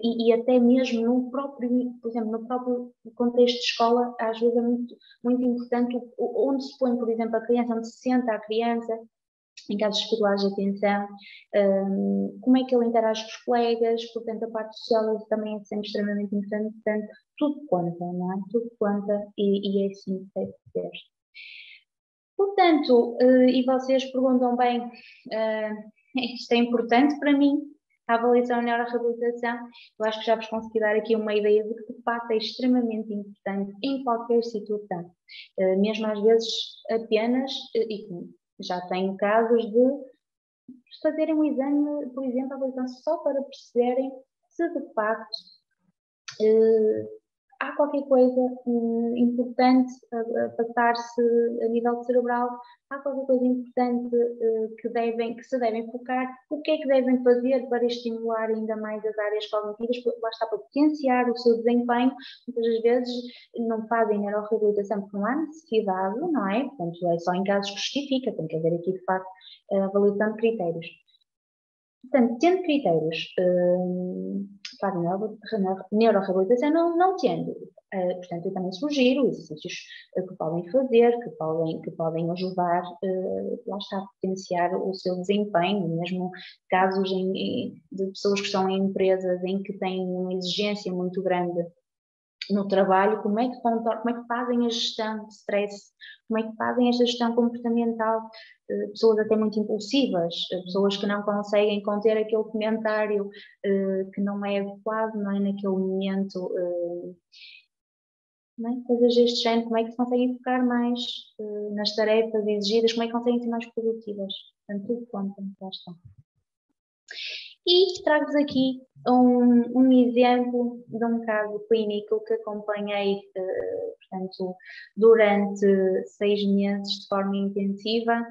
e até mesmo no próprio, por exemplo, no próprio contexto de escola, às vezes é muito, muito importante onde se põe, por exemplo, a criança, onde se senta a criança, em casos de dificuldades de atenção, como é que ele interage com os colegas, portanto a parte social também é sempre extremamente importante, portanto tudo conta, não é? Tudo conta e é assim que deve ser. Portanto, e vocês perguntam bem, isto é importante para mim, a avaliação da neuroreabilitação, eu acho que já vos consegui dar aqui uma ideia de que de facto é extremamente importante em qualquer situação, mesmo às vezes apenas, e já tenho casos de fazerem um exame, por exemplo, a avaliação só para perceberem se de facto há qualquer coisa importante a passar-se a nível cerebral, há qualquer coisa importante que se devem focar, o que é que devem fazer para estimular ainda mais as áreas cognitivas, lá está, para potenciar o seu desempenho. Muitas das vezes não fazem neuroreabilitação porque não há necessidade, não é? Portanto, é só em casos que justifica, tem que haver aqui de facto a avaliação de critérios. Portanto, tendo critérios para a neuroreabilitação, não tendo. Portanto, eu também sugiro exercícios que podem fazer, que podem ajudar, lá está, a potenciar o seu desempenho, mesmo casos de pessoas que estão em empresas em que têm uma exigência muito grande no trabalho, como é que fazem a gestão de stress, como é que fazem esta gestão comportamental, pessoas até muito impulsivas, pessoas que não conseguem conter aquele comentário que não é adequado, não é naquele momento, não é? Coisas deste género, como é que se conseguem focar mais nas tarefas exigidas, como é que conseguem ser mais produtivas, portanto tudo conta, lá está. E trago-vos aqui um exemplo de um caso clínico que acompanhei, portanto, durante 6 meses de forma intensiva.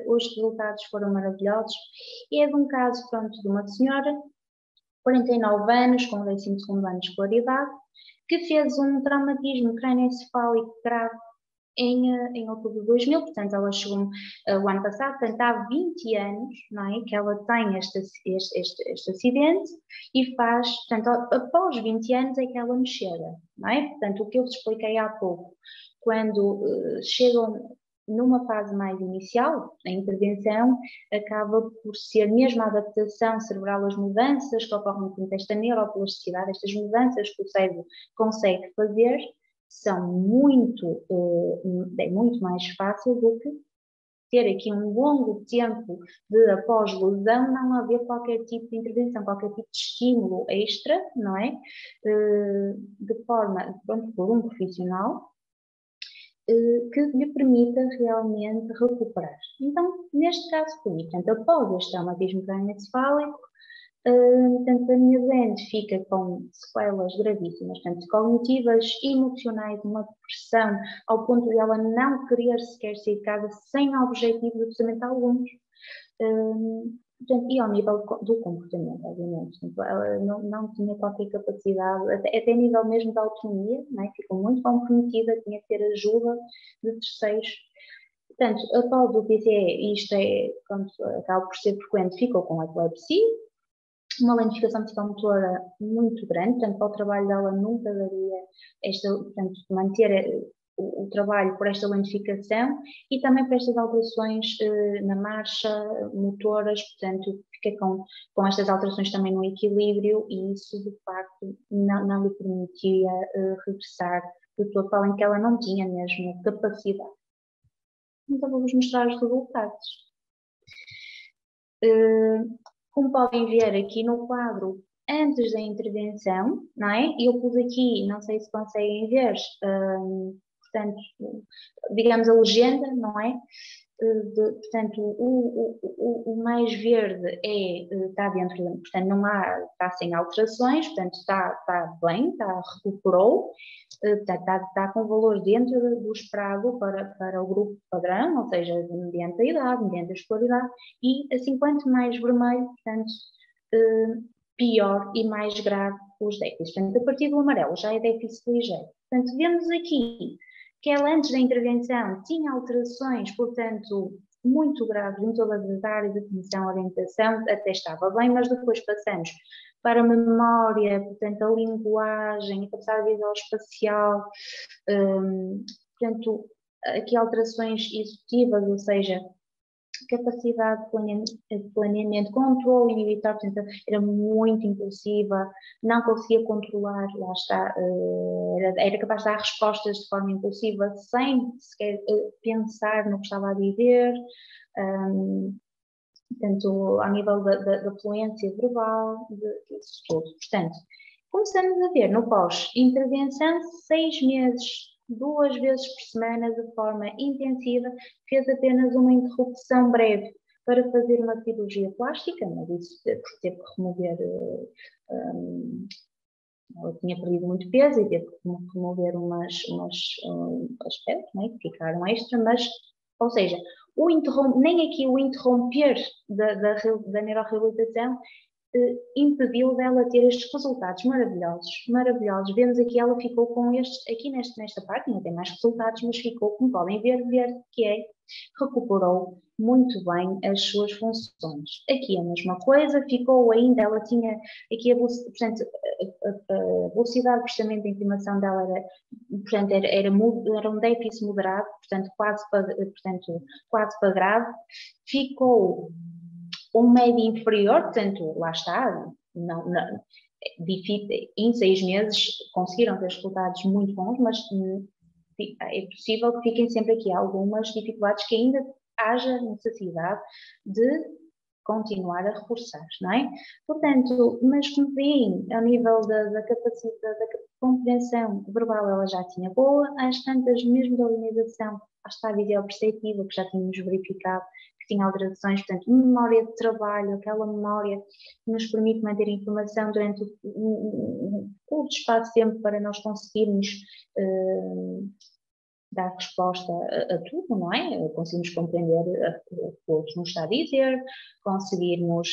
Os resultados foram maravilhosos. E é de um caso, pronto, de uma senhora, 49 anos, com 12º ano de escolaridade, que fez um traumatismo crânioencefálico grave em outubro de 2000, portanto ela chegou o ano passado, portanto há 20 anos, não é, que ela tem este acidente e faz, portanto após 20 anos é que ela me chega, não é? Portanto o que eu vos expliquei há pouco, quando chegam numa fase mais inicial, a intervenção acaba por ser mesmo a adaptação cerebral às mudanças que ocorrem com esta neuroplasticidade, estas mudanças que o cérebro consegue fazer, são é muito mais fácil do que ter aqui um longo tempo de após-lesão, não haver qualquer tipo de intervenção, qualquer tipo de estímulo extra, não é? De forma, pronto, por um profissional, que lhe permita realmente recuperar. Então, neste caso foi, portanto, após este traumatismo crânioencefálico, portanto, a minha doente fica com sequelas gravíssimas, tanto cognitivas, emocionais, uma depressão, ao ponto de ela não querer sequer sair de casa sem objetivo de absolutamente alguns. Portanto, e ao nível do comportamento, obviamente. Portanto, ela não tinha qualquer capacidade, até a nível mesmo da autonomia, não é? Ficou muito comprometida, tinha que ter ajuda de terceiros. Portanto, após o PCE, isto acaba por ser frequente, ficou com epilepsia, uma lentificação psicomotora muito grande, portanto, para o trabalho dela nunca daria portanto, manter o trabalho por esta lentificação e também por estas alterações na marcha, motoras, portanto, fica com estas alterações também no equilíbrio e isso, de facto, não lhe permitia regressar de todo, para além que ela não tinha mesmo capacidade. Então, vou-vos mostrar os resultados. Como podem ver aqui no quadro, antes da intervenção, não é? Eu pus aqui, não sei se conseguem ver, portanto, digamos a legenda, não é? Portanto, o mais verde está dentro, portanto, está sem alterações, portanto, está bem, recuperou, está com valor dentro do esperado para o grupo padrão, ou seja, mediante a idade, mediante a escolaridade, e assim, quanto mais vermelho, portanto, pior e mais grave os déficits. Portanto, a partir do amarelo já é déficit ligeiro. Portanto, vemos aqui que ela antes da intervenção tinha alterações, portanto, muito graves em todas as áreas de atenção, orientação, até estava bem, mas depois passamos para a memória, portanto, a linguagem, a capacidade visual-espacial, portanto, aqui alterações executivas, ou seja, capacidade de planeamento, controle inibitório, portanto, era muito impulsiva, não conseguia controlar, lá está, era capaz de dar respostas de forma impulsiva, sem sequer pensar no que estava a dizer, portanto, ao nível da fluência verbal, disso tudo. Portanto, começamos a ver no pós-intervenção 6 meses, 2 vezes por semana, de forma intensiva, fez apenas uma interrupção breve para fazer uma cirurgia plástica, mas isso teve que remover ela tinha perdido muito peso e teve que remover umas aspectos, não é? Que ficaram extra, mas, ou seja, nem aqui o interromper da neuroreabilitação impediu dela ter estes resultados maravilhosos, maravilhosos. Vemos aqui, ela ficou com estes, aqui nesta parte, não tem mais resultados, mas ficou, como podem ver que recuperou muito bem as suas funções. Aqui a mesma coisa, ficou ainda, ela tinha aqui portanto, a velocidade de processamento da informação dela era um déficit moderado, portanto quase para grave, ficou um médio inferior, portanto, lá está, em 6 meses conseguiram ter resultados muito bons, mas é possível que fiquem sempre aqui algumas dificuldades que ainda haja necessidade de continuar a reforçar, não é? Portanto, mas como veem, ao nível da capacidade, da compreensão verbal, ela já tinha boa, às tantas, mesmo da organização, está a visão perceptiva, que já tínhamos verificado, que tinha alterações, portanto, memória de trabalho, aquela memória que nos permite manter informação durante um curto espaço de tempo para nós conseguirmos dar resposta a tudo, não é? Conseguirmos compreender o que o outro nos está a dizer, conseguirmos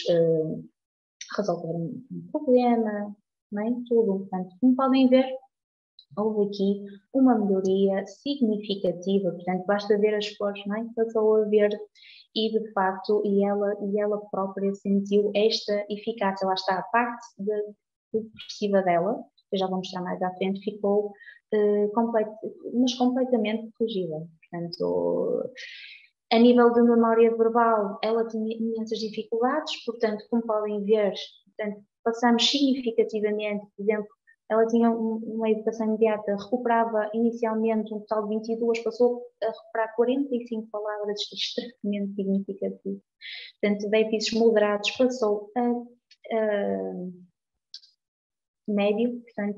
resolver um problema, não é? Tudo. Portanto, como podem ver, houve aqui uma melhoria significativa, portanto, basta ver as cores, não é? Passou a ver e, de facto, e ela própria sentiu esta eficácia. Lá está, a parte depressiva dela, que eu já vou mostrar mais à frente, ficou mas completamente corrigida. Portanto, a nível de memória verbal, ela tinha imensas dificuldades, portanto, como podem ver, portanto, passamos significativamente, por exemplo, ela tinha uma educação imediata, recuperava inicialmente um total de 22, passou a recuperar 45 palavras, extremamente significativo. Portanto, déficits moderados, passou a médio, portanto,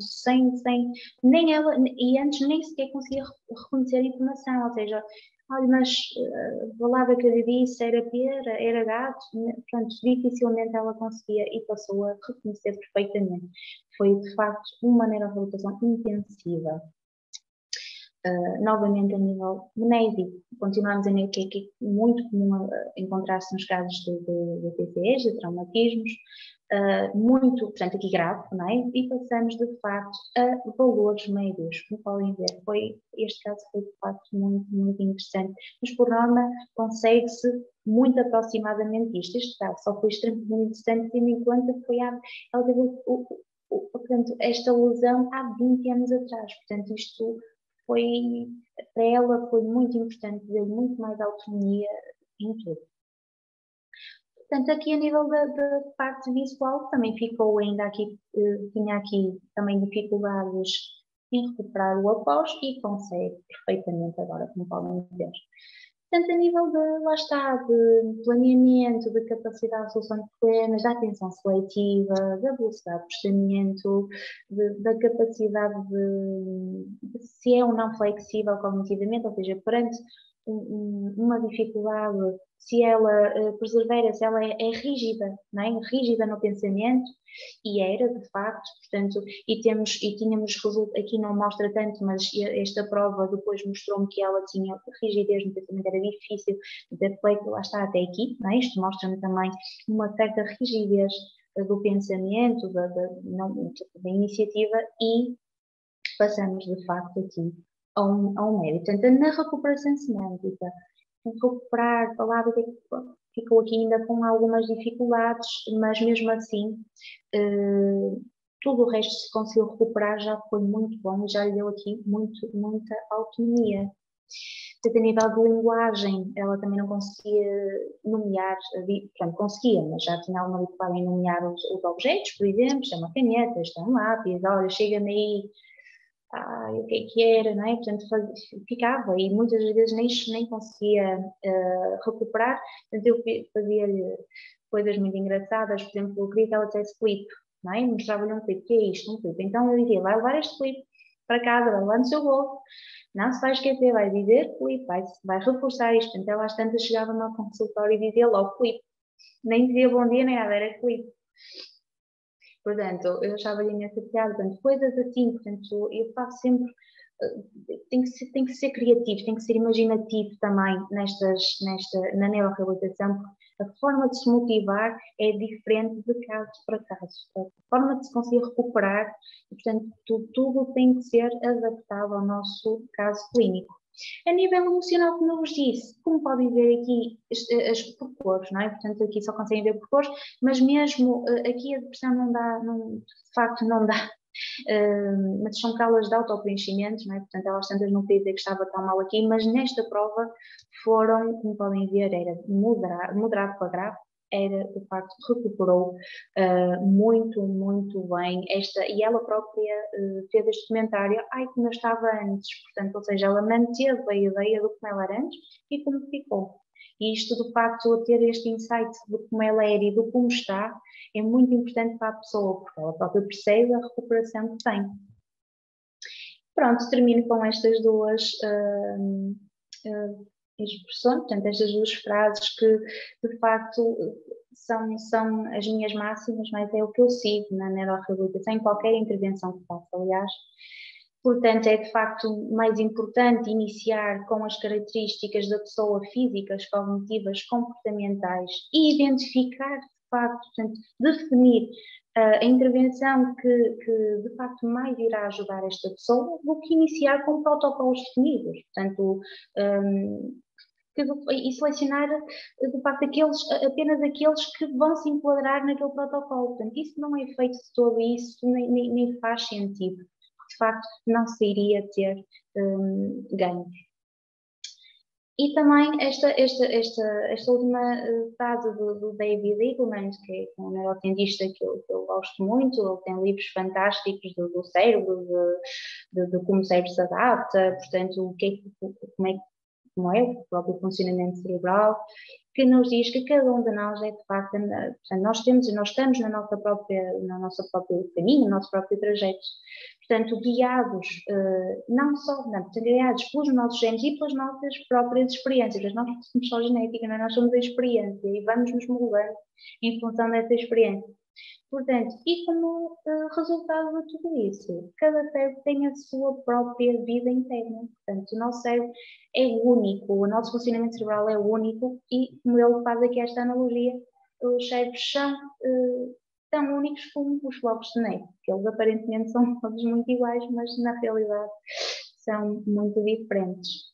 nem ela, e antes nem sequer conseguia reconhecer a informação, ou seja, olha, mas a palavra que eu disse era pera, era gato, portanto, dificilmente ela conseguia e passou a reconhecer perfeitamente. Foi, de facto, uma neuroreabilitação intensiva. Novamente, a nível médico, continuamos a ver que é muito comum encontrar-se nos casos de TCEs, de traumatismos, muito, portanto, aqui grave, não é? E passamos, de facto, a valores médios. Como podem ver, este caso foi, de facto, muito, muito interessante. Mas, por norma, consegue-se muito aproximadamente isto. Este caso só foi extremamente interessante, tendo em conta que ela teve portanto, esta lesão há 20 anos atrás. Portanto, isto para ela foi muito importante, deu muito mais autonomia em tudo. Portanto, aqui a nível da parte visual também ficou ainda aqui, tinha aqui também dificuldades em recuperar o após e consegue perfeitamente agora, como podem ver. Portanto, a nível lá está, de planeamento, de capacidade de solução de problemas, da atenção seletiva, da velocidade de processamento, da capacidade de se é ou não flexível cognitivamente, ou seja, perante uma dificuldade, se ela persevera, se ela é rígida, não é? Rígida no pensamento, e era de facto, portanto, e tínhamos resultado, aqui não mostra tanto, mas esta prova depois mostrou-me que ela tinha rigidez no pensamento, era difícil de lá está até aqui, não é? Isto mostra-me também uma certa rigidez do pensamento, da iniciativa, e passamos de facto aqui a um médico. Portanto, na recuperação semântica, recuperar palavras, ficou aqui ainda com algumas dificuldades, mas mesmo assim, tudo o resto se conseguiu recuperar, já foi muito bom e já lhe deu aqui muita autonomia. Portanto, a nível de linguagem, ela também não conseguia nomear, portanto, conseguia, mas já tinha alguma dificuldade em nomear os objetos, por exemplo, isto é uma caneta, isto é um lápis, olha, chega-me aí, o que era, não é? Portanto, ficava e muitas vezes nem conseguia recuperar. Portanto, eu fazia-lhe coisas muito engraçadas, por exemplo, eu queria que ela dissesse clipe, não é? Mostrava-lhe um clipe, que é isto? Um clipe. Então eu dizia, vai levar este clipe para casa, vai levar no seu bolso, não se vai esquecer, vai dizer clipe, vai reforçar isto. Então, ela às tantas chegava no consultório e dizia logo clipe. Nem dizia bom dia nem nada, era clipe. Portanto, eu achava imensa piada, portanto, coisas assim, portanto, eu faço sempre, tem que ser criativo, tem que ser imaginativo também na neuroreabilitação, porque a forma de se motivar é diferente de caso para caso. A forma de se conseguir recuperar, e, portanto, tudo tem que ser adaptado ao nosso caso clínico. A nível emocional, como eu vos disse, como podem ver aqui as percores, não é? Portanto, aqui só conseguem ver percores, mas mesmo aqui a depressão não dá, de facto não dá, mas são calas de autopreenchimento, não é? Portanto, elas tantas não queriam dizer que estava tão mal aqui, mas nesta prova foram, como podem ver, era moderado para grave, era, de facto, recuperou muito bem e ela própria fez este comentário, como eu estava antes, portanto, ou seja, ela manteve a ideia do como ela era antes e como ficou. E isto, de facto, a ter este insight de como ela era e do como está, é muito importante para a pessoa, porque ela própria percebe a recuperação que tem. Pronto, termino com estas duas expressões, portanto, estas duas frases que, de facto, são as minhas máximas, mas é o que eu sigo na neuroreabilitação, em qualquer intervenção que faço, aliás. Portanto, é de facto mais importante iniciar com as características da pessoa físicas, cognitivas, comportamentais e identificar, de facto, portanto, definir a intervenção que de facto mais irá ajudar esta pessoa do que iniciar com protocolos definidos. Portanto, e selecionar de facto apenas aqueles que vão se enquadrar naquele protocolo. Portanto, isso não é feito de todo isso, nem faz sentido. De facto, não se iria ter ganhos. E também esta última frase do David Eagleman, que é um neurocientista que eu gosto muito, ele tem livros fantásticos do cérebro, de como o cérebro se adapta, portanto, como é o próprio funcionamento cerebral, que nos diz que cada um de nós é de facto, portanto, nós estamos no nosso próprio caminho, no nosso próprio trajeto. Portanto, guiados guiados pelos nossos genes e pelas nossas próprias experiências. Nós não somos só genética, não é? Nós somos a experiência e vamos nos moldando em função dessa experiência. Portanto, e como resultado de tudo isso, cada cérebro tem a sua própria vida interna. Portanto, o nosso cérebro é único, o nosso funcionamento cerebral é único e, como ele faz aqui esta analogia, os cérebros são tão únicos como os blocos de neve, que eles aparentemente são todos muito iguais, mas na realidade são muito diferentes.